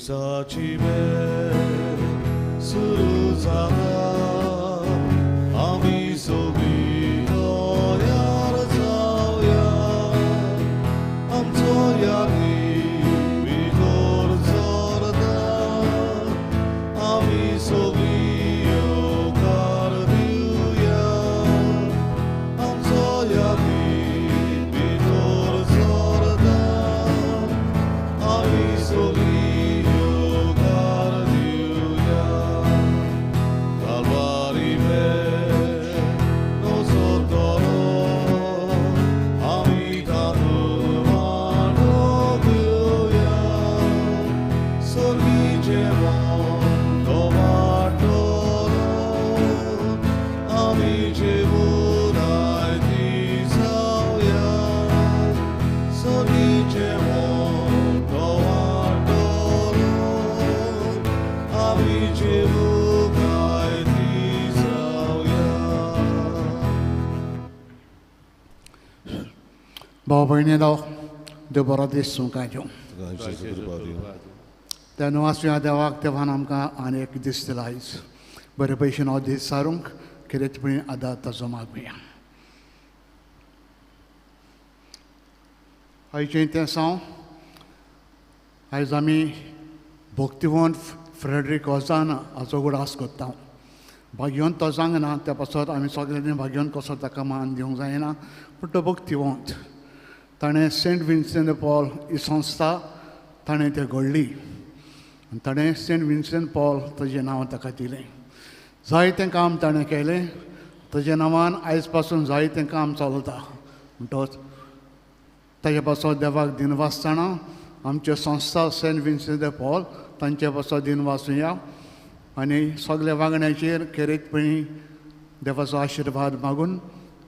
Misachi Bhett Suruzada Ami Sobi Toyar Zauya Am Toyari Bidor Zorda Ami Sobi Yokar Diuya Am Toyari Bidor Zorda Ami Sobi Bawinino Deborah Sunkajo. The Noasia de Wak Devanamka Anek distillized, but a patient of this Sarunk, Kiretpin Adata Zomagwia. I changed the song. I Zami Boktivon Frederick Ozana, Azoguras got down. Bagion Tozangana, the Pastor, I'm Soglin Bagion Kosotaka and Yongzaina, but the Boktivont. ताणे Saint Vincent de Paul ही संस्था ताणे ते घडली आनी ताणे Saint Vincent Paul ताजें नांव ताका दिलें जायतें काम ताणें केलें ताज्या नांवान आयज पासून जायतें काम चलता म्हणटच ताजे पासून देवाक दिन वाजताना आमचे संस्था सेंट विन्सेंट de Paul तांचे पासून दिन वाचुया आनी सगल्या वागण्याचेर खेरीतपणी देवाचो आशिर्वाद मागून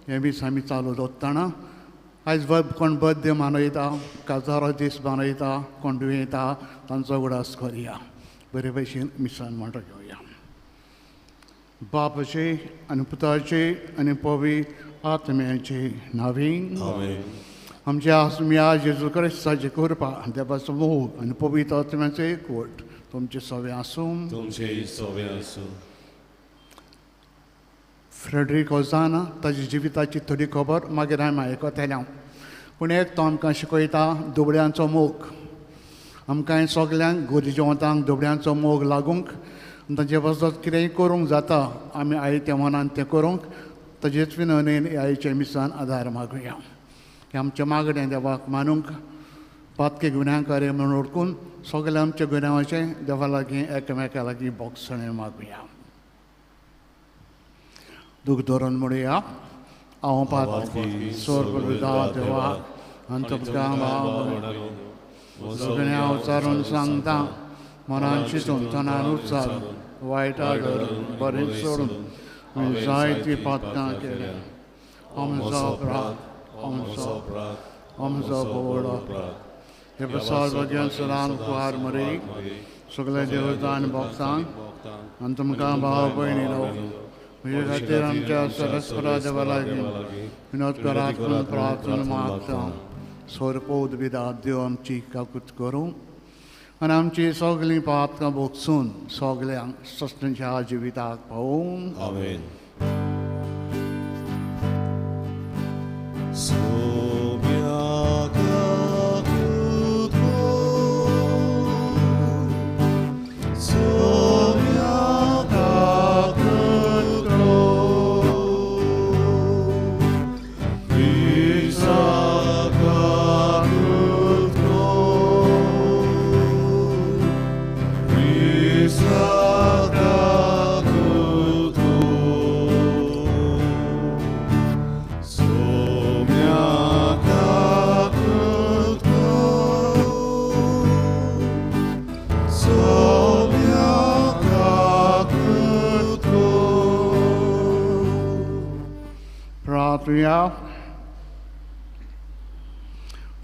हें दीस आमी चालू दवरतना आयज कोण बर्थडे मनयता काजारो दीस मनयता कोण दुयेंता तांचो उडास करया बरे भशेन मिसान म्हणटा घेवया बापाचे आनी पुताचे आनी पवित्र आत्म्याचे नांवीन आमचे आत्म्या जेजू क्रिस्ताची कृपा देवाचो मोग आनी पवित्र आत्म्याचे एकवट तुमचे सगळे आसूं फ्रेडरिक ओजाना ताजी जिविताची थोडी खबर मागीर हांवें आयकतलें पूण एक तो आमकां शिकयता दुबळ्यांचो मोग आमकां सगल्यांक गोरी जेवतांक दुबळ्यांचो मोग लागूंक ताजे पासून कितेंय करूंक जाता आमी आयते मनान तें करूंक ताजेच विनवणेन आयचे मिसान आदार मागुया हें आमचें मागणें देवाक मानूंक पातके गुन्यांवकारी म्हणून ओळखून सगल्या आमच्या गुन्यांवाचें देवा लागीं एकामेका लागीं बोगसणें मागुया दुख धरून म्हणुया हांव पातकी स्वर्ग विदा देवा आनी तुका सगळ्या उचारून सांगता मनान चिंतून तनान उचारून वायटा धरून बरें सोडून हांवें जायतीं पातकां केल्या आमचो अपराध आमचो बोवडो हे प्रसाद भगवान सदां कुहार मरे सगळ्या देवतां आनी भक्तांक आनी तुमकां भाव भयणीनो म्हजे खातीर आमच्या सरस्वरा देवा लागीं विनोद करात म्हणून प्रार्थना मागता सोरपोद विदात देव आमची काकूत करूं आनी आमची सगळीं पातकां भोगसून सगल्यांक सस्तच्या जिविताक पावूं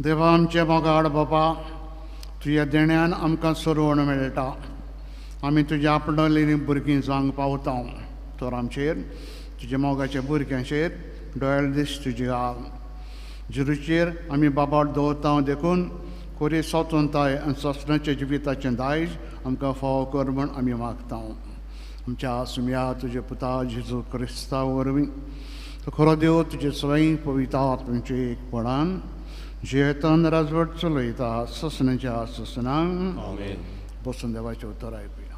देवा आमचे मोगाड बाबा तुज्या देण्यान आमकां सरवण मेळटा आमी तुज्या आपणलेलीं भुरगीं जावंक पावता तर आमचेर तुज्या मोगाच्या भुरग्यांचेर दोळ्यार दीस तुजी घाल जिरूचेर आमी बाबाड दवरता देखून कोरी स्वतंत्रताय आनी ससनाच्या जिविताचें दायज आमकां फावो कर म्हूण आमी मागता आमच्या सुम्या तुजे पुता जेजू क्रिस्ता वरवीं तो खरो देव तुजे स्वयं पवित्र आत्म्याचे एकपणान जेतन राजवट चलयता ससनाच्या ससनांक आमेन. बसून देवाचें उतर आयकुया.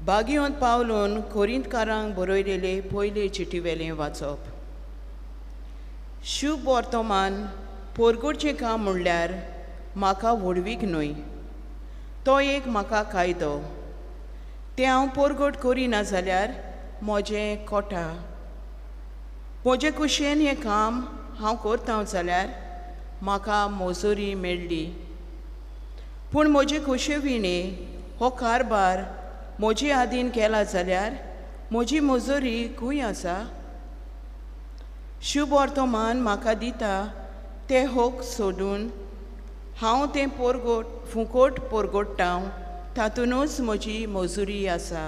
बागयोंत पावलून कोरिंतकारांक बरयलेले पयले चिटीवेलें वाचप. शुभ वर्तमान पोरगोडचें काम म्हणल्यार म्हाका व्हडवीक न्हय, तो एक म्हाका कायदो. तें हांव पोरगोड करिना जाल्यार म्हजें कोटा. म्हजे कुशेन हें काम हांव करता जाल्यार म्हाका मोजोरी मेळ्ळी. पूण म्हजे कुशे विणे हो कारबार म्हजे आदीन केला जाल्यार म्हजी मोजोरी खंय आसा? शुभ वर्तमान म्हाका दिता तें होक सोडून हांव तें पोरगोट फुकट पोरगोडटां तातूनच म्हजी मोजोरी आसा.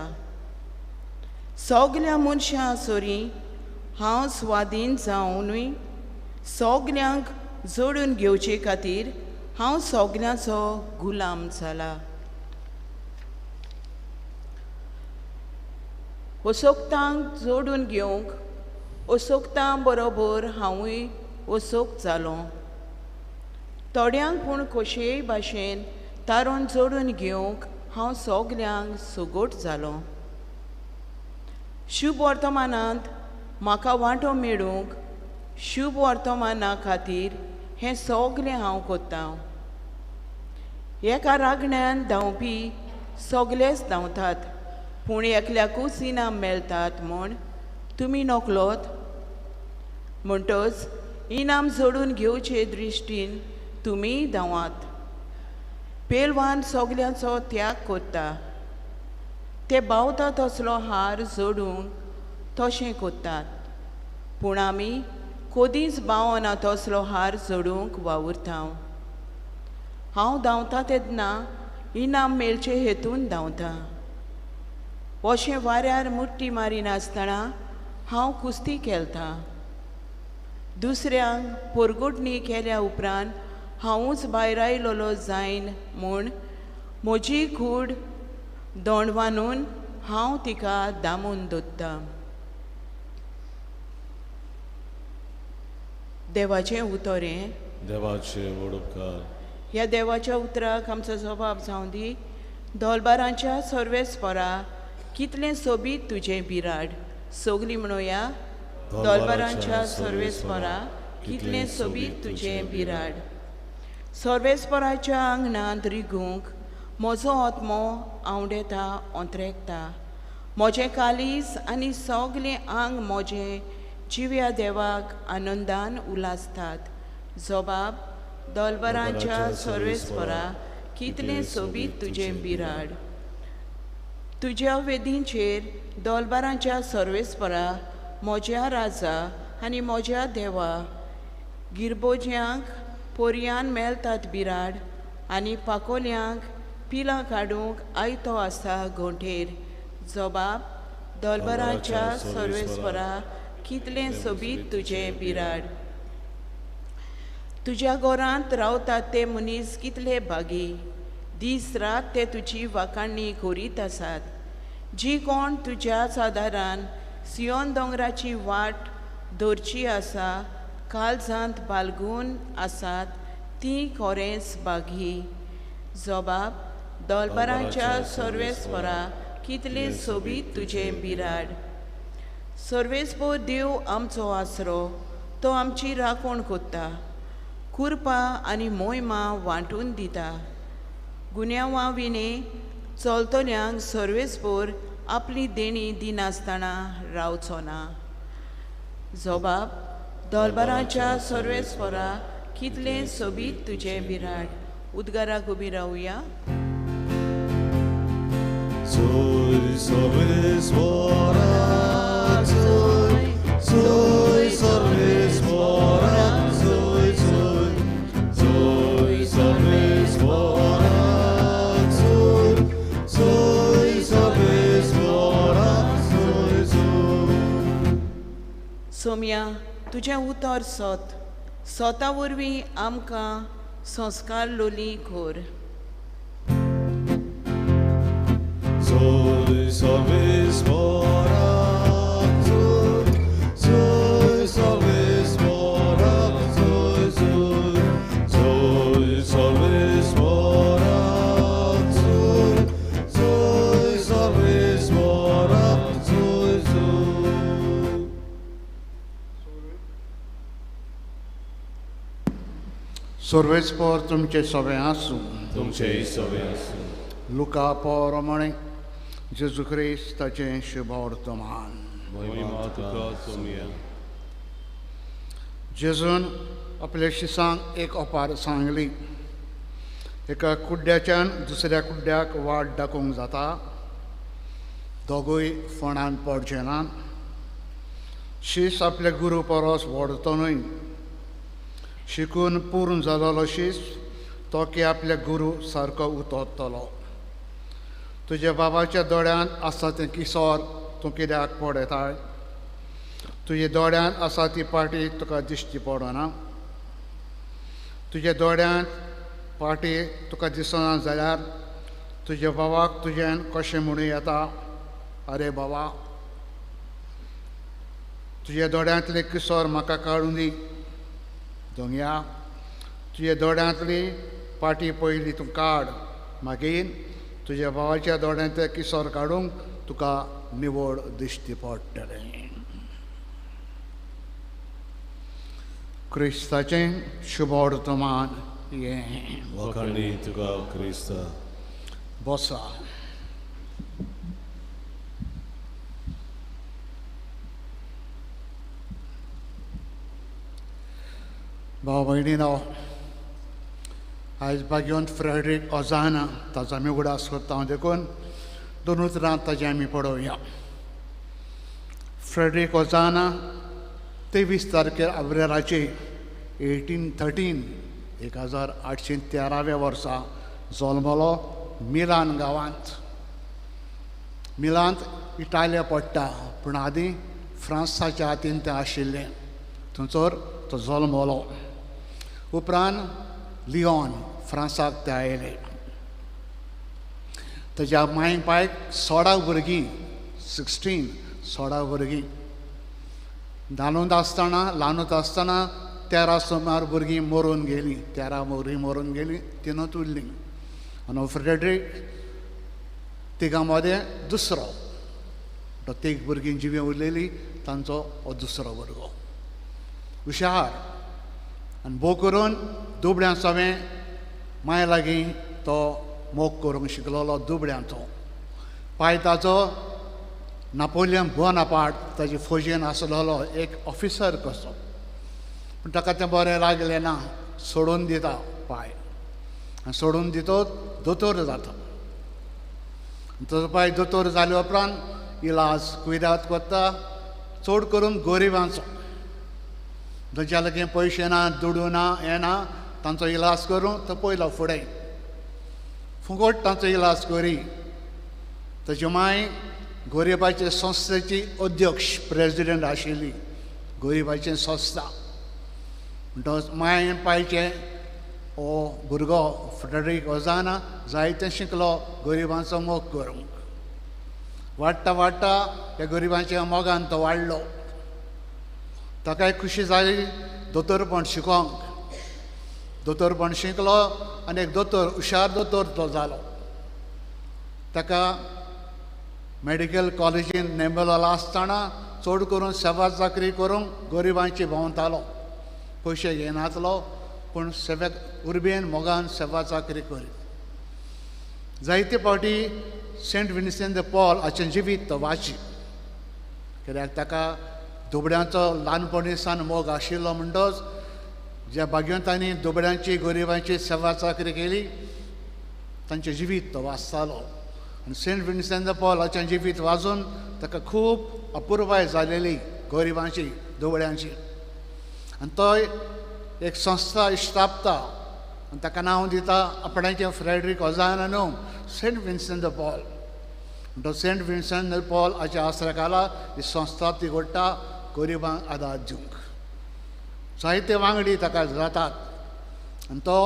सगल्या मनशां सोरी हांव स्वाधीन जावनूय सगल्यांक जोडून घेवचे खातीर हांव सगल्यांचो गुलाम जाला. ओसोकतांक जोडून घेवंक ओसोकतां बरोबर हांवूय ओसोक जालो. थोड्यांक पूण कशेय भाशेन तारून जोडून घेवंक हांव सगल्यांक सुगोट जालो. शुभ वर्तमानांत म्हाका वांटो मेळूंक शुभ वर्तमाना खातीर हें सगलें हांव कोत्तां. एका रागण्यान धांवपी सगळेच धांवतात, पूण एकल्याकूच इनाम मेळटात म्हूण तुमी नकलोत. म्हणटच इनाम जोडून घेवचे दृश्टीन तुमी धांवात. पेलवान सगल्यांचो त्याग कोत्ता, ते बावता तसलो हार जोडूंक तशें कोत्तात, पूण आमी कदींच बावना तसलो हार जोडूंक वावुरता. हांव धांवता तेन्ना इनाम मेळचे हेतून धांवता. अशें वाऱ्यार मुट्टी मारी नासतना हांव कुस्ती खेळटां. दुसऱ्यांक पोरगोडणी केल्या उपरांत हांवूच भायर आयलोलो जायन म्हूण म्हजी कूड दोंडवानून हांव तिका दामून दवरतां. देवाचें उतोरें. देवाचे व्हड उपकार. ह्या देवाच्या उतराक आमचो जबाब जावं दी. दोलबारांच्या सर्वेस्परा कितलें सोबीत तुजें बिराड. सगलीं म्हणुया. दोलबारांच्या सर्वेस्परा कितलें सोबीत तुजें बिराड. सर्वेस्पराच्या आंगणांत रिगूंक म्हजो आत्मो आवडेता ओंत्रेकता. म्हजें कालीस आनी सगलें आंग म्हजें जिव्या देवाक आनंदान उलासतात. जबाब. दोलबारांच्या सर्वेस्परा कितलें सोबीत तुजें बिराड. तुज्या वेदींचेर दोलबारांच्या सर्वेस्परा म्हज्या राजा आनी म्हज्या देवा. गिरबोज्यांक पोरयान मेळटात बिराड आनी पाकोल्यांक पिलां काडूंक आयतो आसा घोंटेर. जबाब. दोलबारांच्या सर्वेस्परा कितलें सोबीत तुजें बिराड. तुज्या घरांत रावतात ते मनीस कितले बागी. दीस रात ते तुजी वाखाणणी करीत आसात. जी कोण तुज्याच आदारान सियोन दोंगराची वाट दवरची आसा, काळजांत बालगून आसात, ती खरेंच बागी. जबाब. दोलबारांच्या सर्वेस्परा कितलें सोबीत तुजें बिराड. सर्वेस्पर देव आमचो आसरो, तो आमची राखण कोत्ता. कुरपा आनी मोहिमा वांटून दिता. गुन्यांवां विणे चलतल्यांक सर्वेस्पर आपली देणी दिनासतना रावचो ना. जबाब. दोलबारांच्या सर्वेस्परा कितलें सोबीत तुजें बिराड. उद्गाराक उबी रावया. Soy सर्वेस्परा, soy सर्वेस्परा. सोम्या तुजें उतर सोता वरवीं आमकां संस्कार लोली खोर. Soy salves morak, soy salves morak, soy salves morak, soy salves morak, soy. सर्वेस्पर तुमचे सगळे आसूं. तुमचेय सवे आसूं. लुका प्रमाणे जेजू क्रिस्ताचें शुभ वर्तमान. महिमा तुका सोम्या. जेजून आपल्या शिसांक एक ओपार सांगली, एका कुड्ड्याच्यान दुसऱ्या कुड्ड्याक वाट दाखोवंक जाता, दोगूय फोंडान पडचे नात. शीस आपल्या गुरू परस व्हडतो न्हय. शिकून पूर्ण जालोलो शीस तो की आपल्या गुरू सारको उतरतलो. तुज्या बाबाच्या दोळ्यांत आसा तें किसोर तूं कित्याक पडयताय? तुज्या दोळ्यांत आसा ती पाटी तुका दिश्टी पडना. तुज्या दोळ्यांत पाटी तुका दिसना जाल्यार तुज्या बाबाक तुज्यान कशें म्हणूं येता, आरे बाबा तुज्या दोळ्यांतले किसोर म्हाका काडून दी. दोंगया, तुज्या दोळ्यांतली पाटी पयलीं तूं काड, मागीर तुज्या भावाच्या दोळ्यांतले किसोर काडूंक तुका निवड दिश्टी पडटलें. क्रिस्ताचें शुभ वर्तमान हें. वखाणी तुका क्रिस्ता. बसा. भाव भयणीनो, आयज भाग्यवंत फ्रेडरीक ओझाना ताचो आमी उगडास करता हांव देखून दोन उतरां ताजें आमी पळोवया. फ्रेडरीक ओझाना 23 तारखेर आब्रेराचे 1813 वर्सा जल्मलो मिलान गांवांत. मिलांत इटालिया पडटा, पूण आदीं फ्रांसाच्या हातीन तें आशिल्लें. थंयसर तो जल्मलो. उपरांत लियोन फ्रांसाक ते आयले. ताच्या मांय पायक 16 भुरगीं, 16 भुरगीं. ल्हानूच आसतना 13 सुमार भुरगीं मरून गेलीं. 13 भुरगीं मरून गेलीं, तिनूच उरलीं. आनी फ्रेडरीक तिगां मदें दुसरो. तीग भुरगीं जिवें उरलेलीं, तांचो हो दुसरो भुरगो. हुशार आनी भोव करून दुबड्यां सवें माय लागीं तो मोग करूंक शिकलोलो दुबड्यांचो. पाय ताचो नापोलियन बोनापार्ट ताजे फौजेन आसलोलो एक ऑफिसर कसो. पूण ताका तें बरें लागलें ना, सोडून दिता पाय. आनी सोडून दितोच दोतोर जाता. ताचो पाय दोतोर जाले उपरांत इलाज कुयदाद कोत्ता, चड करून गरिबांचो. तांच्या लागीं पयशे ना, दुडू ना, हें ना, तांचो इलाज करूं तो पयलो फुडें. फुकट तांचो इलाज करी. ताची माय गरिबाचे संस्थेची अध्यक्ष, प्रेजिडेंट आशिल्ली गरिबाची संस्था. माय पायचे हो भुरगो फ्रेडरीक ओझाना जायतें शिकलो गरिबांचो मोग करूंक. वाडटा वाडटा ह्या गरिबांच्या मोगान तो वाडलो. ताकाय खुशी जाली दोतोरपण शिकोवंक. दोतोरपण शिकलो आनी एक दोतोर, हुशार दोतोर तो जालो. ताका मेडिकल कॉलेजीन नेमलेलो आसतना चड करून सेवा चाकरी करूंक गरिबांची भोंवतालो. पयशे घेयनासलो, पूण सेवेक उर्बेन मोगान सेवा चाकरी करी. जायते फावटी सेंट विन्सेंट द पॉल हाचें जिवीत तो वाची. कित्याक ताका दुबड्यांचो ल्हानपणी सावन मोग आशिल्लो म्हणटच ज्या भाग्यवंतांनी दुबड्यांची गरिबांची सेवा चाकरी केली तांचें जिवीत तो वाचतालो. आनी सेंट विन्सेंट द पॉल हाचें जिवीत वाचून ताका खूब अपुरबाय जालेली गरिबांची, दुबड्यांची. आनी तो एक संस्था इश्टापता आनी ताका नांव दिता आपणाचें फ्रेडरीक ओझाना न्हू, सेंट विन्सेंट द पॉल. तो सेंट विन्सेंट द पॉल हाच्या आसऱ्या खाला ही संस्था तिगोडटा गरिबांक आदार दिवंक. जायते वांगडी ताका जातात आनी तो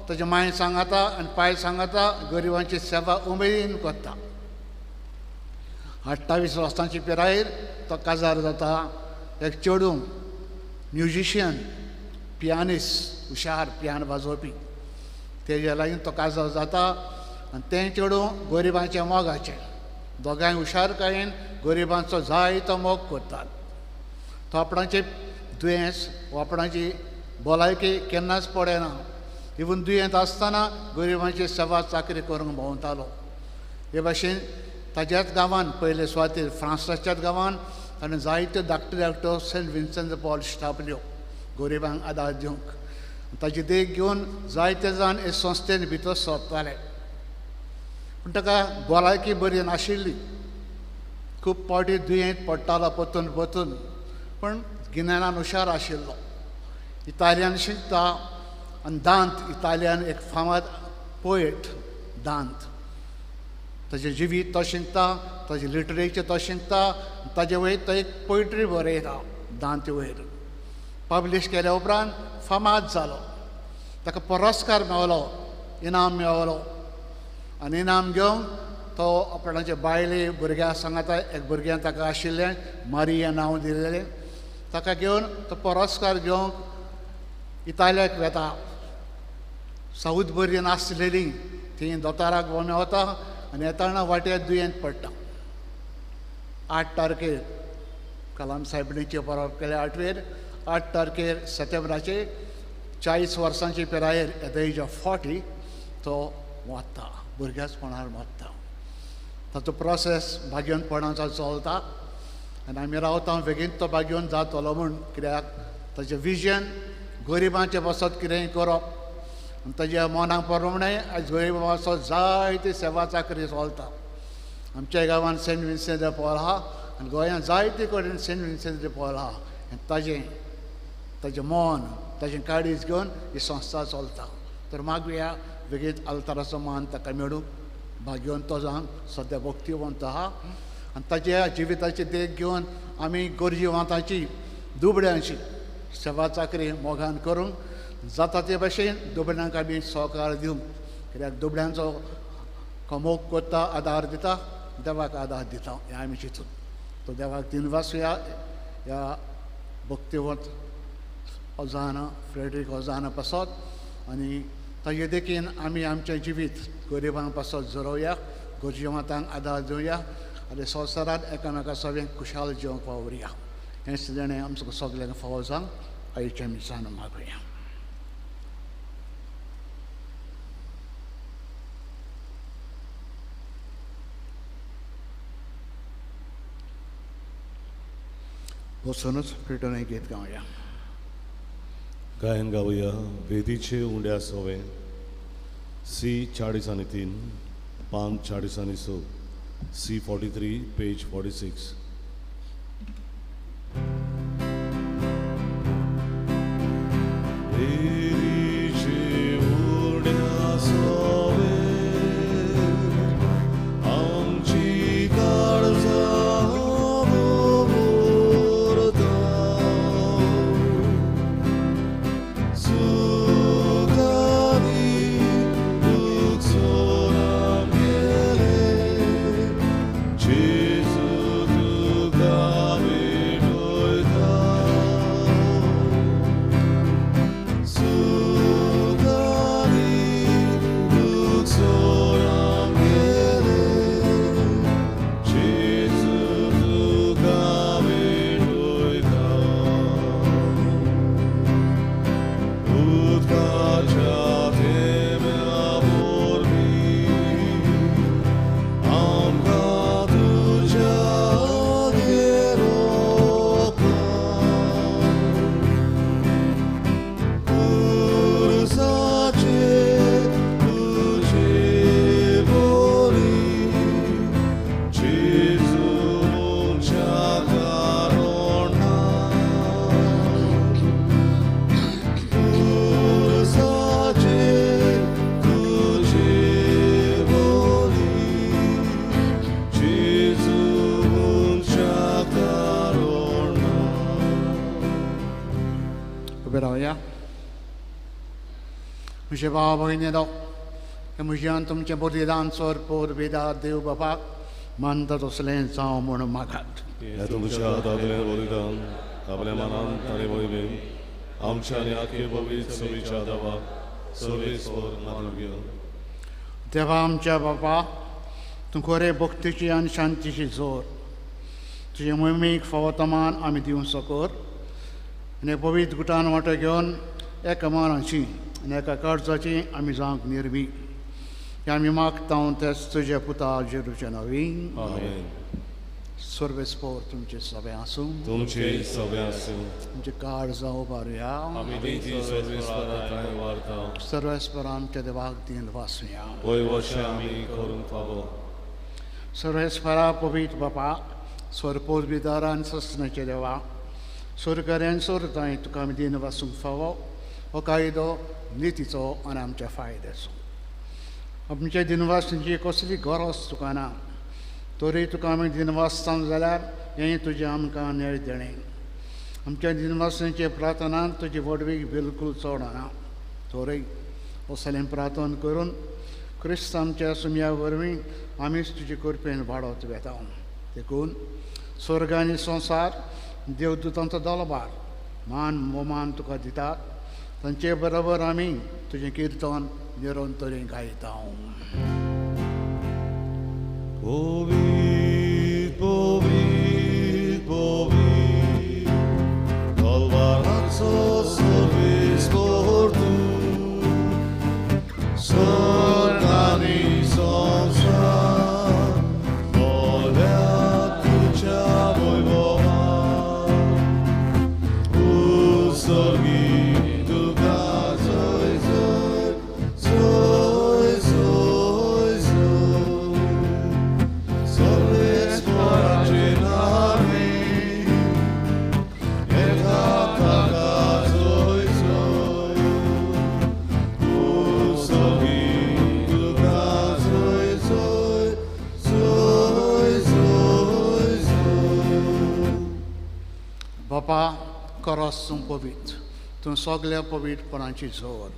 ताजे माय सांगाता आनी पाय सांगाता गरिबांची सेवा उमेदीन करता. 28 वर्सांची पिरायेर तो काजार जाता. एक चेडूं म्युजिशियन, पियानिस्ट, हुशार पियानो वाजोवपी, तेजे लागीं तो काजार जाता आनी तें चेडूं गरिबांच्या मोगाचें. दोगांय हुशारकायेन गरिबांचो जायतो मोग करतात. तो आपणाचें दुयेंस वा आपणाची भलायकी केन्नाच पडना. इवन दुयेंत आसतना गरिबांची सेवा चाकरी करूंक भोंवतालो. हे भाशेन ताच्याच गांवांत पयले सुवातेर फ्रांसाच्याच गांवांत ताणें जायत्यो धाकट्यो धाकट्यो सेंट विन्संट द पॉल स्थापल्यो गरिबांक आदार दिवंक. ताची देख घेवन जायते जाण हे संस्थेन भितर सरताले. पूण ताका भलायकी बरी नाशिल्ली. खूब पावटी दुयेंत पडटालो परतून परतून, पूण गिन्यानान हुशार आशिल्लो. इतालियान शिकता आनी दांत, इतालियान एक फामाद पोएट दांत. ताजें जिवीत तो शिकता, ताजें लिटरेचर तो शिकता, ताजे वयर तो एक पोयट्री बरयता दांते वयर. पब्लीश केल्या उपरांत फामाद जालो. ताका पुरस्कार मेळ्ळो, इनाम मेळ्ळो आनी इनाम घेवंक तो आपणाचे बायले भुरग्याक सांगता. एक भुरग्यान ताका आशिल्लें मारिया नांव दिलेलें. ताका घेवन तो पुरस्कार घेवंक इतालियाक वेता. साऊथ बरी नासलेली थंय दोतोराक वता आनी येताना वाटेर दुयेंत पडटा. 8 तारखेर कलाम साहेबणीचे बरोवप केले 8वेर 8 तारखेर सप्टेंबराचे 40 वर्सांची पिरायेर एट द एज ऑफ 40 तो वता, भुरग्याचपणान वता. ताचो प्रोसेस भाग्यवंतपणाचो चलता आनी आमी रावता बेगीन तो भाग्यवंत जातलो म्हूण. कित्याक ताचें विजन गरिबांचे बसत कितेंय करप आनी ताज्या मनाक प्रमाणे आयज गरिबांचो जायती सेवा चाकरी चलता. आमच्या गांवांत सेंट विन्संट द पॉल आहा आनी गोंयांत जायते कडेन सेंट विन्संट द पॉल आहा. ताजें मन, ताजें काळीज घेवन ही संस्था चलता. तर मागुया बेगीन आल्ताराचो मान ताका मेळूंक. भाग्यवंत तो जावन सद्या भक्तिवंत आहा आनी ताच्या जिविताची देख घेवन आमी गरजेवंताची दुबळ्यांची सेवा चाकरी मोगान करूंक जाता ते भाशेन दुबळ्यांक आमी सहकार दिवंक. कित्याक दुबळ्यांचो मोग करता, आदार दिता, देवाक आदार दिता हें आमी चिंतून. तो देवाक दिनवासुया ह्या भक्तिवंत ओजाना फ्रेडरीक ओजाना पासत आनी ताजे देखीन आमी आमचें जिवीत गरिबांक पासत जरोवया, गरजेवंतांक आदार दिवया आनी संवसारांत एकामेका सगळ्यांक खुशाल जिवंक वावुरया. हेंच ताणें आमकां सगळ्यांक फावो जावंक आयच्या मिसान मागुया. बसूनच पेटून एक गीत गावया. गायन गावया वेदीचे उंड्या सोवे C 40 पान 40 C 43 पेज 46. Jesus म्हजे भाव भयणीनो हे म्हज्यान तुमचें बलिदान सोर पोर वेदात देव बापाक मानता तसलें जावं म्हूण मागात. हे तुमच्या दादलें बलिदान आपल्या मनांत ताणे वळीले आमच्या आनी आख्खे पवित्र सभेच्या देवाक सर्वेस्वर मानव्य. देवा आमच्या बापा तूं खरें भक्तीची आनी शांतीची जोर तुजे मोहिमेक फावतमान आमी दिवंक सकोर आनी पवित्र गुटान वांटो घेवन एका मानाची आनी एका कर्जाची आमी जावंक निर्मी हे आमी मागता तेच तुज्या पुता जेरूचे नवीन आमेन. सर्वेस्पोर तुमचे सभे आसूं तुमचे सभे आसूं. तुमचे काळ जावं बारुया आमी ती सर्वेस्वराक वार्ता सर्वेस्परान ते देवाक दिन वासुया. पय वर्सां आमी करूंक फावो. सर्वेस्परा पवित्र बापा स्वरपोर बिदारान ससनाचे देवा सुरकऱ्यान सुरताय तुका आमी दिन वासूंक फावो हो कायदो नितीचो आनी आमच्या फायद्याचो. आमच्या दिनवासांची कसली गरज तुका ना तरी तुका आमी दिनवासता जाल्यार हें तुजें आमकां नेळ देणें. आमच्या दिनवासांचे प्रार्थनांत तुजी वडवीक बिलकूल चोडना तोरय असलें प्रार्थना करून क्रिस्त आमच्या सुमया वरवीं आमीच तुजे कृपेन वाडत वेता. देखून स्वर्ग आनी संवसार देवदूतांचो दलबार मान मोमान तुका दितात तांचे बरोबर आमी तुजें किर्तन निरंतरी गायता. Povit, povit, povit, dolvaraco सर्वेस्वर तू, स्वर्ग आनी संवसार दोळ्यात तुज्या वैभवान. उत्सर्गी तुका जय जय जय जय जय. सर्वेस्वराचे नावे एका ताका जय जय. उत्सर्गी तुका जय जय जय जय जय. बापा करस तूं पवित्र तूं सगल्या पवित्रपणाची जोर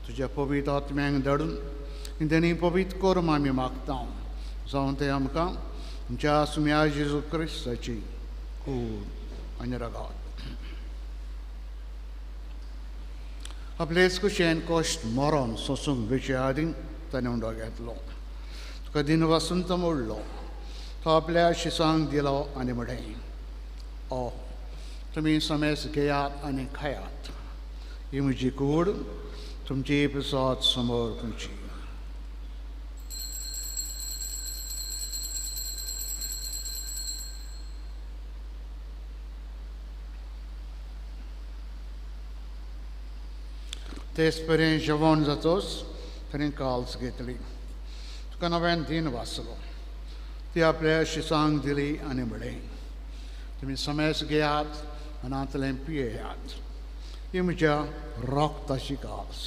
तुज्या पवित्र आत्म्यांक धाडून तेणी पवित्र करून आमी मागता जावं ते आमकां आमच्या सुम्या जेजू क्रिस्ताची कूड आनी रगात. आपलेच कुशेन कश्ट मरण सोसूंक वेचे आदीं ताणें उंडो घेतलो तुका दिन वासून तो मोडलो तो आपल्या शिसांक दिलो आनी म्हळें ओ तुमी समेस घेयात आनी खायात ही म्हजी कूड तुमची पिसाद समोर खंयची. तेच पर्यंत जेवण जातोच ताणें काल्स घेतली तुका नव्यान दिन वाचलो ती आपल्या शिसांक दिली आनी म्हळें तुमी समेस घेयात आनांतलें पियेयात ही म्हज्या रोगताची कास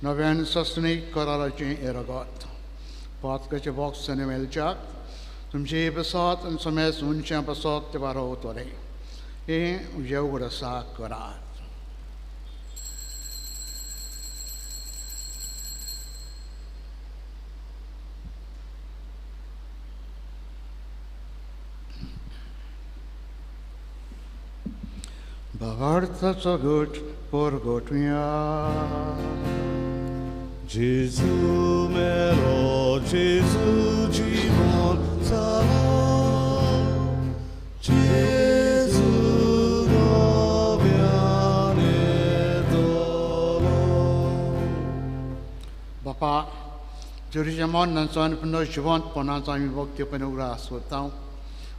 नव्यान ससणीक कराराचें हें रगत. पातकाचे बॉक्सांनी मेलच्याक तुमचे बसत आनी समेस उंच्या बसत ते बारोवतले हें म्हज्या उगडासाक करात. Bavartaco gut porgotuia. Gesù melo, Gesù জীবন সালাম, Gesù নবিয়ানে dolo. Bapa, Jerusalem nansan pno jiwant ponaचा आमी भक्ती पनुग्रह आस्वतां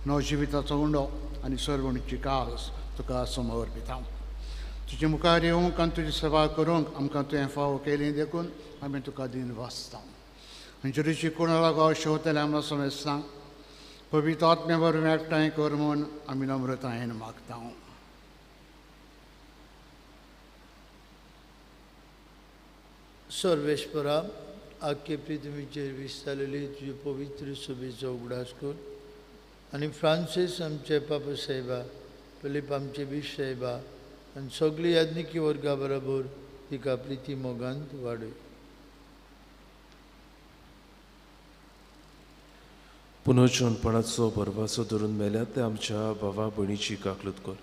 नो जिविताचो उंडो आनी सर्वणीची काळज तुका समर्पिता. तुजे मुखार येवंक आनी तुजी सेवा करूंक आमकां तुवें फावो केली देखून आमी तुका दिन वाचता. आनी जेरूची कोणाला गांव शेवतले आमकां समेस्ता पवित्र आत्म्या वरवीं एकठांय कर म्हूण आमी नम्रतायेन मागता. सर्वेस्परा आख्खे पृथ्वीचेर विस्तारलेली तुजे पवित्र सभेचो उगडास कर आनी फ्रांसीस आमचे पाप साहेबा फिलीप आमचे बीश साहेबा आनी सगळी याज्ञिकी वर्गा बरोबर तिका प्रिती मोगांत वाडय. पुनर्जन्मपणाचो बरवासो धरून मेल्यात ते आमच्या भावा भयणीची काकलूत कर.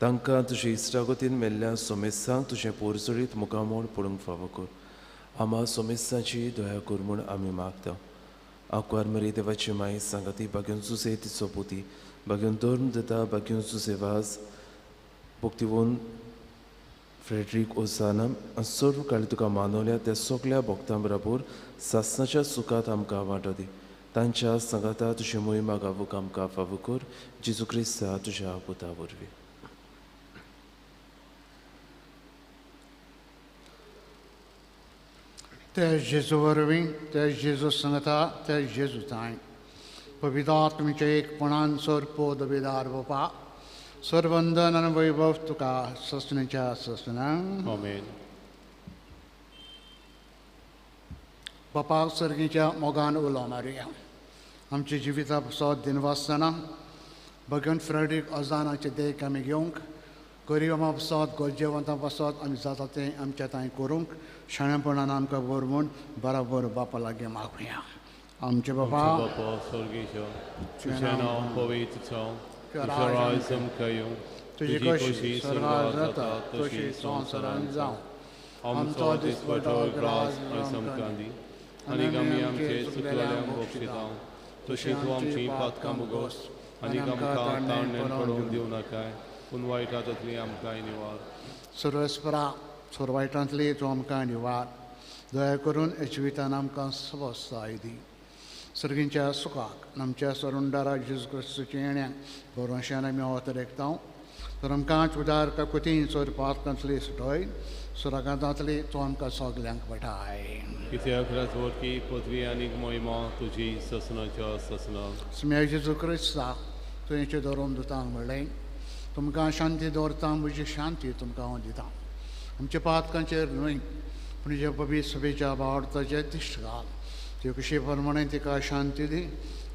तांकां तुजे इश्टागतीन मेल्ल्या सोमेसांक तुजें पोरजोडीत मुखामोड पडूंक फावो कर. आम्हा सोमेसाची दया कर म्हूण आमी मागता. आंकवार मरी देवाची माई सांगाती बागेवन जुसे तिचो पुती बागेवन धर्म दिता बागेवन जुसे वाज भक्तीवन फ्रेडरीक ओसानम सर्व काळी तुका मानवल्या त्या सगळ्या भक्तां बरोबर सासणाच्या सुखात आमकां वांटो दी. तांच्या संगाता तुजी मोहिमा गावूक आमकां फावो कर. जेजू क्रिस्ता तुज्या पुता वरवीं. ते जेजू वरवीं ते जेजू संगता ते जेजू तांय पवित्रात्मेचे एकपणान सर्पो दबेदार बापा सर्वंदन आनी वैभव तुका ससणेच्या ससनांक. आमेन. बापाक सर्गीच्या मोगान उलो मारुया. आमच्या जिविता पासत दिनवासना भगवन फ्रेडरीक ओजानाचे देख आमी घेवंक गरिबां पासत गोरजेवंतां पासत आमी जाता तें आमच्या तांय करूंक शाणेपणान आमकां बरोवन बरोबर बापा लागीं मागुया. आमचे बापा स्वर्गीय तुझें नांव पवित्र जावं तुजो राज्य आमकां तुजी कशी स्वर्गांत जाता तशी संवसारांत जावं. आमचो दिसपटो ग्रास आमकां दी आनी आमी आमचे चुकलेल्यांक बक्षिता तशी तूं आमची पातकां मुगोस आनी आमकां ताणें पडोवंक दिवं नाकाय पूण वायटांतली आमकां निवार. सर्वेस्परा वायटांतली तूं आमकां निवार. दया करून जिवितान आमकां स्वस्थाय दी. सर्गींच्या सुखाक आमच्या सरुंडारा जेजू क्रिस्ताच्या येण्याक भरवशान आमी अवतरेकता. तर आमकां उदार काकुतीन चोर पातकांतली सुटय सुरागांतांतली तूं आमकां सगल्यांक पठाय. कित्याक राजवटी पदवी आनी मोहिमा तुजी ससनाच्या ससना. स्मेळ जेजू क्रिस्ता तुवेंचे धरून दितांक म्हणलें तुमकां शांती दवरता म्हजी शांती तुमकां हांव दितां. आमच्या पातकांचेर न्हय पूण जे पवित्र सभेच्या बावडताचे दिश्ट घाल. ते कशे प्रमाणे तिका शांती दी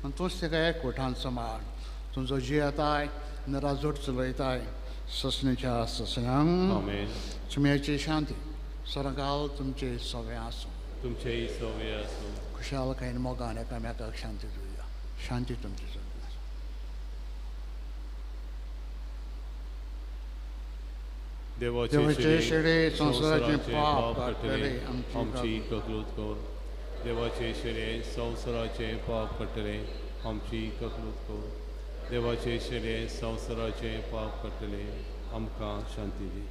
आनी तूंच तिका एकवटान सांबाळ. तुजो जी येताय आनी राजवट चलयताय ससणेच्या ससनांक. स्मेळची शांती स्वर्गाल तुमचे सवे आसूं. तुमचे सवे आसूं. खुशालकायेन मोगान एकामेकाक शांती दिवया. शांती तुमची सगळी. देवाचे शेडे संवसाराचे पाप काडटले आमची ककलूत कर. देवाचे शेडे संवसाराचे पाप काडटले आमची ककलूत कर. देवाचे शेडे संवसाराचे पाप काडटले आमकां शांती दी.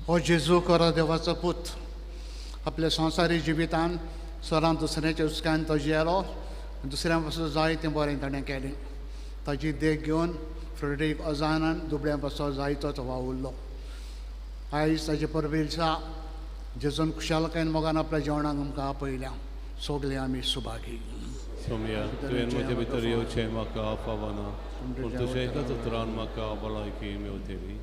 हो जेजू करा देवाचो पूत आपल्या संवसारी जिवितान सरान दुसऱ्याच्या उस्क्यान तो जियेलो दुसऱ्यां पासून जायतें बरें ताणें केलें. ताची देख घेवन फ्रेडरीक ओजानान दुबळ्यां पासून जायतो तो वावुरलो. आयज ताचे परबेलसा जेजून खुशालकायेन मोगान आपल्या जेवणाक आमकां आपयल्या. सगळे आमी सुभागी. सोम्या तुवें म्हजे भितर येवचें म्हाका फावना पूण तुज्या एकाच उतरान म्हाका भलायकी मेवतली.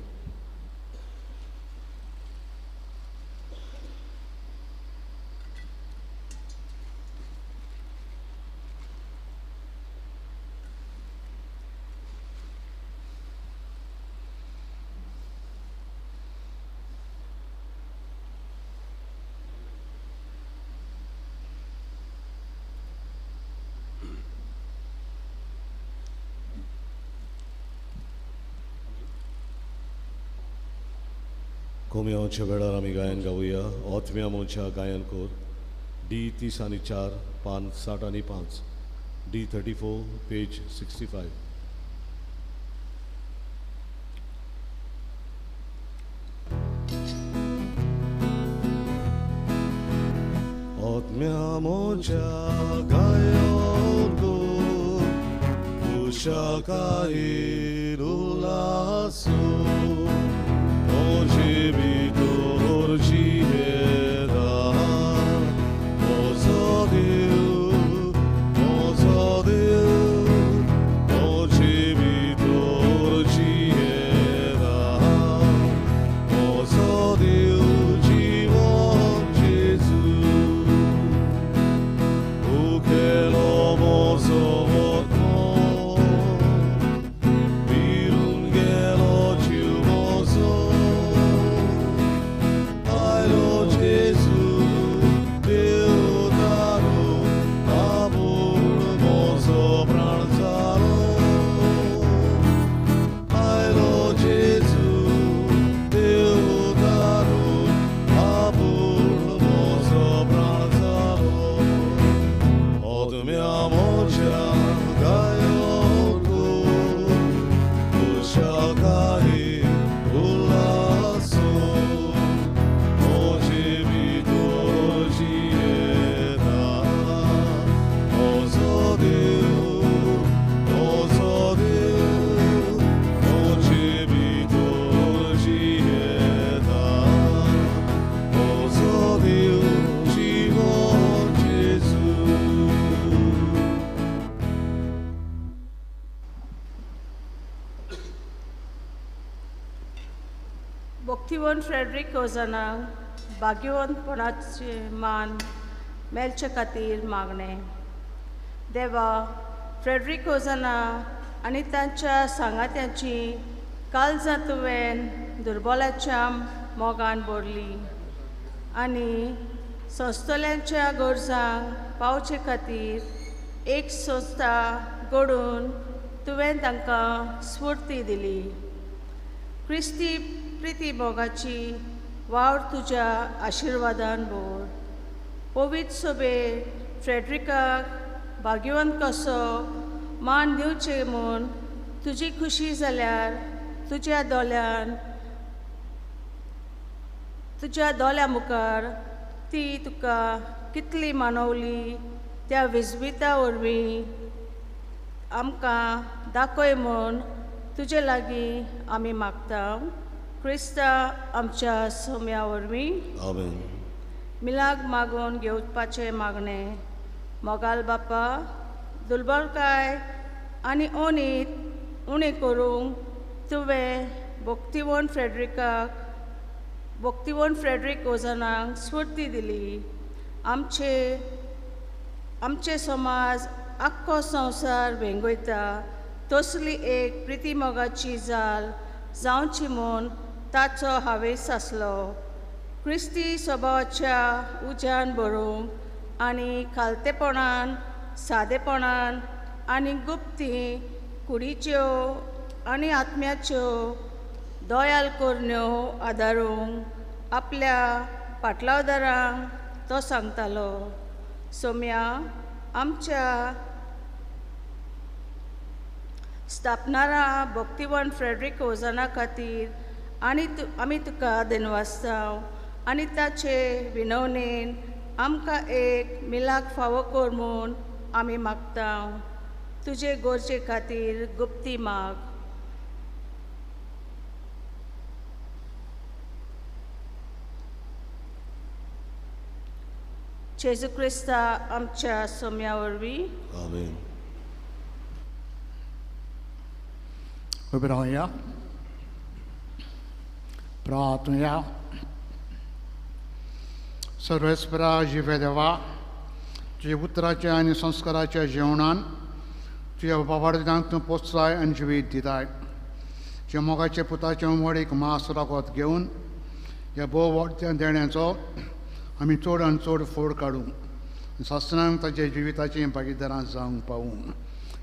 कोम्याच्या वेळार आमी गायन गावुया. ओतम्या मोच्या गायन कोर D30 आनी 4 पान 60 आनी 5 D34 पेज 65. ओतम्या मोच्या गायन कोर उशाकाई रुलासो Hoje vitor diera, oso Deus, hoje vitor diera, oso भक्तिवंत फ्रेडरिक ओझानाक भाग्यवंतपणाचे मान मेलचे खातीर मागणें. देवा, फ्रेडरिक ओझाना आनी तांच्या सांगात्यांची काळजां तुवें दुर्बलाच्या मोगान भरली आनी संस्थोल्यांच्या गरजांक पावचे खातीर एक संस्था घडोवन तुवें तांकां स्फूर्ती दिली. क्रिस्ती प्रिती मोगाची वावर तुज्या आशिर्वादान भर. पवित्र सभे फ्रेडरिकाक भाग्यवंत कसो मान दिवचे म्हूण तुजी खुशी जाल्यार तुज्या दोल्या मुखार ती तुका कितली मानवली त्या विजबिता वरवीं आमकां दाखय म्हूण तुजे लागीं आमी मागता. क्रिस्ता आमच्या सोम्या वरवीं आमेन. मिलाग मागून घेवपाचें मागणें. मोगाल बापा, दुर्बलकाय आनी ओनीत उणें करूंक तुवें भक्तिवंत फ्रेडरिक ओझानाक स्फूर्ती दिली. आमचे समाज आख्खो संवसार भेंगयता तसली एक प्रिती मोगाची जाल जावची म्हूण ताचो हावेस आसलो. क्रिस्ती स्वभावाच्या उज्यान भरूंक आनी खालतेपणान, सादेपणान आनी गुप्ती कुडीच्यो आनी आत्म्याच्यो दोयाल कोरण्यो आदारूंक आपल्या पाटलावदारांक तो सांगतालो. सोम्या, आमच्या स्थापनारा भक्तिवंत फ्रेडरिक ओझाना खातीर आमी तुका दिनवासतांव आनी ताचे विनवणेन आमकां एक मिलाक फावो कर म्हूण आमी मागता. तुजे गोरचे खातीर गुप्ती माग. जेजू क्रिस्ता आमच्या सोम्या वरवीं आमेन. उबे रावया, प्रार्थना. सर्वेस्परा जिवे देवा, तुझ्या उतराच्या आनी संस्काराच्या जेवणान तुझ्या बाबार्दांक तूं पोसताय आनी जिवीत दिताय. तुझ्या मोगाच्या पुताच्या उमडीक मास राखोत घेवन ह्या भोव वाडत्या देण्याचो आमी चड आनी चड फोड काडूं. सासणांक ताच्या जिविताचें भागीदारां जावंक पावूं.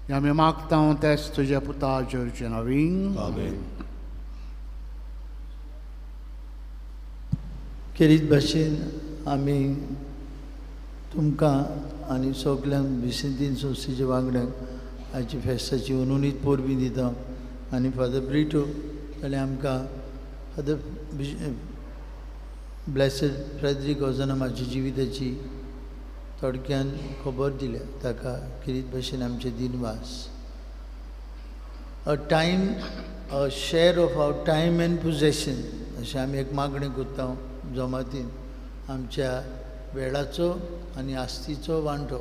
हे आमी मागता तेच तुज्या पुता जेजूच्या नांवान. आमेन. खेरीत भाशेन आमी तुमकां आनी सगल्यांक विसेंतीन संस्थेच्या वांगड्यांक आयच्या फेस्ताची उनुनीत पोरबी दिता. आनी फादर ब्रिटो जाल्यार आमकां फादर ब्लेसेड फ्रेडरिक ओझाना म्हाजी जिविताची थोडक्यान खबर दिल्या. ताका खेरीत भाशेन आमचे दिनवास. A time, a share of our time and possession अशें आमी एक मागणी करता जमातीन. आमच्या वेळाचो आनी आस्तीचो वांटो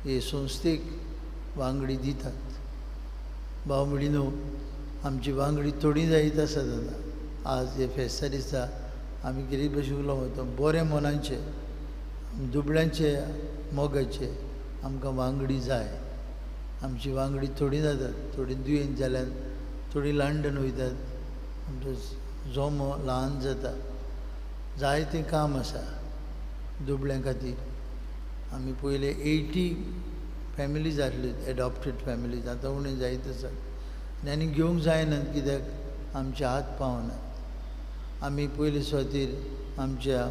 हे संस्थेक वांगडी दितात. भाव भयणीनो, आमची वांगडी थोडी जायत आसा जाता. आज हे फेस्ता दिसा आमी कितें भशेन उलोवंक वता बरे मनाचे, दुबळ्यांचे मोगाचे आमकां वांगडी जाय. आमची वांगडी थोडी जातात. थोडी दुयेंत जाल्यार थोडी लंडन वयतात. आमचो जोमो ल्हान जाता. जायतें काम आसा दुबळ्यां खातीर. आमी पयले 80 फॅमिलीज आसल्यो एडॉप्टेड फॅमिलीज. आतां उणें जायत आसात आनी घेवंक जायनात कित्याक आमचे हात पावनात. आमी पयले सुवातेर आमच्या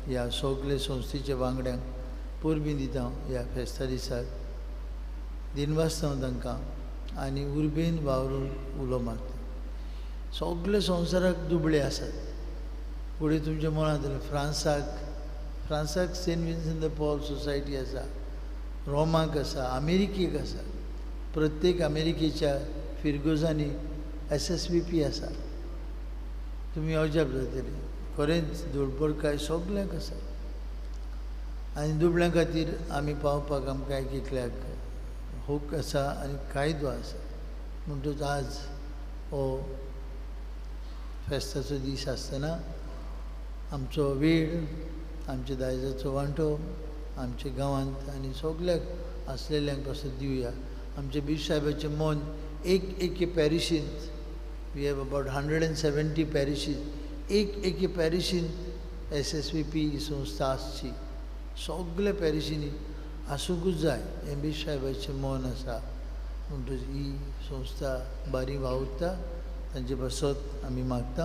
ह्या सगले संस्थेच्या वांगड्यांक पोरबी दिता ह्या फेस्ता दिसाक. दिनवासता तांकां आनी उर्बेन वावरून उलो मारता. सगळे संवसाराक दुबळे आसात. फुडें तुमच्या मनांत फ्रांसाक सेंट विन्संट द पॉल सोसायटी आसा, रोमाक आसा, अमेरिकेक आसा. प्रत्येक अमेरिकेच्या फिरगोजांनी SSVP आसा. तुमी अजाप जातली. खरेंच दुडपडकाय सगल्यांक आसा. आनी दुबळ्यां खातीर आमी पावपाक आमकां एक एकल्याक हूक आसा आनी कायदो आसा. म्हणटूच आज हो फेस्ताचो दीस आसतना आमचो वेळ, आमच्या दायजाचो वांटो आमच्या गांवांत आनी सगळ्याक आसलेल्यांक कसो दिवया. आमचे बीश साहेबाचें मन एक पॅरिशींत, वी हॅव अबावट 170 पॅरिशीज, एक पॅरिशींत SSVP ही संस्था आसची. सगळ्या पॅरिशींनी आसूंकूच जाय हें बीश साहेबाचें मन आसा. म्हणटच ही संस्था बारी वावुरता, तांचे बसत आमी मागता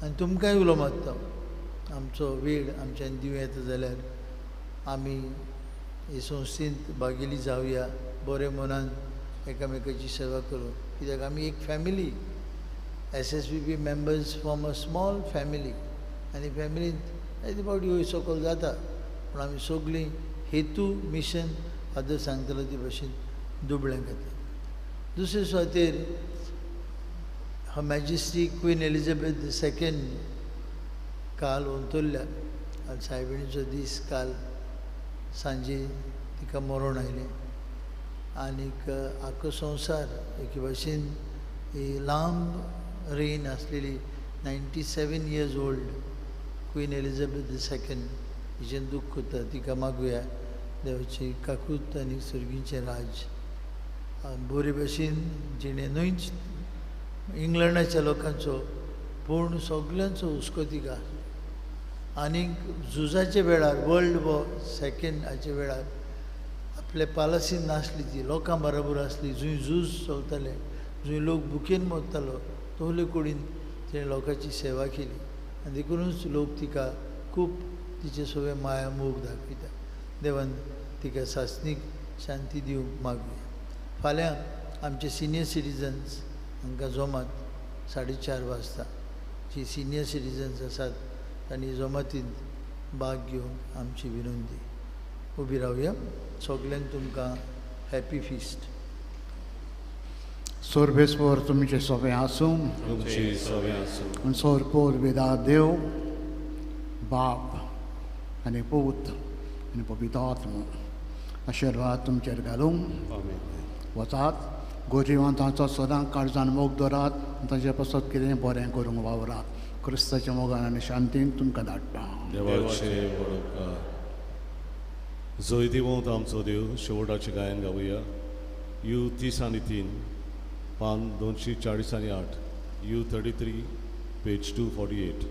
आनी तुमकांय उलो मारता. आमचो वेळ आमच्यान दिवं येता जाल्यार आमी हे संस्थेंत भागिली जावया, बरे मनान एकामेकाची सेवा करून. कित्याक आमी एक family, SSVP members form a small family, आनी फॅमिलींत येदी फावटी वयर सकयल जाता, पूण आमी सगळीं हेतू मिशन फादर सांगतलो ते भाशेन दुबळ्या खातीर. दुसरे सुवातेर हर मॅजेस्टी क्वीन एलिझाबेथ II काल अंतरल्या. सायबिणीचो दीस काल सांजे तिका मरण आयलें. आनीक आख्खो संवसार एके भाशेन ही लांब रेन आसलेली 97 years old queen Elizabeth II हिचें दूख करता. तिका मागुया देवाची काकूत आनी सर्गीचें राज. बरे भशेन जिणें न्हयच इंग्लंडाच्या लोकांचो पूण सगळ्यांचो हुस्को तिका. आनीक झुजाचे वेळार वर्ल्ड वॉर सेकंडाचे वेळार आपल्या पालासीन नासली ती, लोकां बरोबर आसली. जंय झूज चलताले, जंय लोक भुकेन मरतालो, तोवले कुडीन तिणें लोकांची सेवा केली. आनी देखूनच लोक तिका खूब तिचे सगळे माया मोग दाखयता. देवान तिका सासणीक शांती दिवंक मागुया. फाल्यां आमचे सिनियर सिटिजन्स हांकां जमात 4:30 वाजता जी सिनियर सिटिजन्स आसात तांणी जमातींत भाग घेवंक आमची विनंती. उबी रावया. सगल्यांक तुमकां हॅपी फिस्ट. सोर्बेस्पोर तुमचे सोबे आसूं. तुमची सवय आसूं. सोरपोर वेदा देव बाप आनी पूत आनी पवित्र आत्मा आशिर्वाद तुमचेर घालूं. वचात गोरिवांतांचो सदांच काळजान मोग दवरात. ताचे पासत कितें बरें करूंक वावरात. क्रिस्ताच्या मोगान आनी शांतीन तुमकां धाडटा. देवाचे बरोबर. जय दिवंत आमचो देव, शेवटाचें गायन गावया. U 30 आणि 3, पान 248 आणि 8, U 33, पेज 248.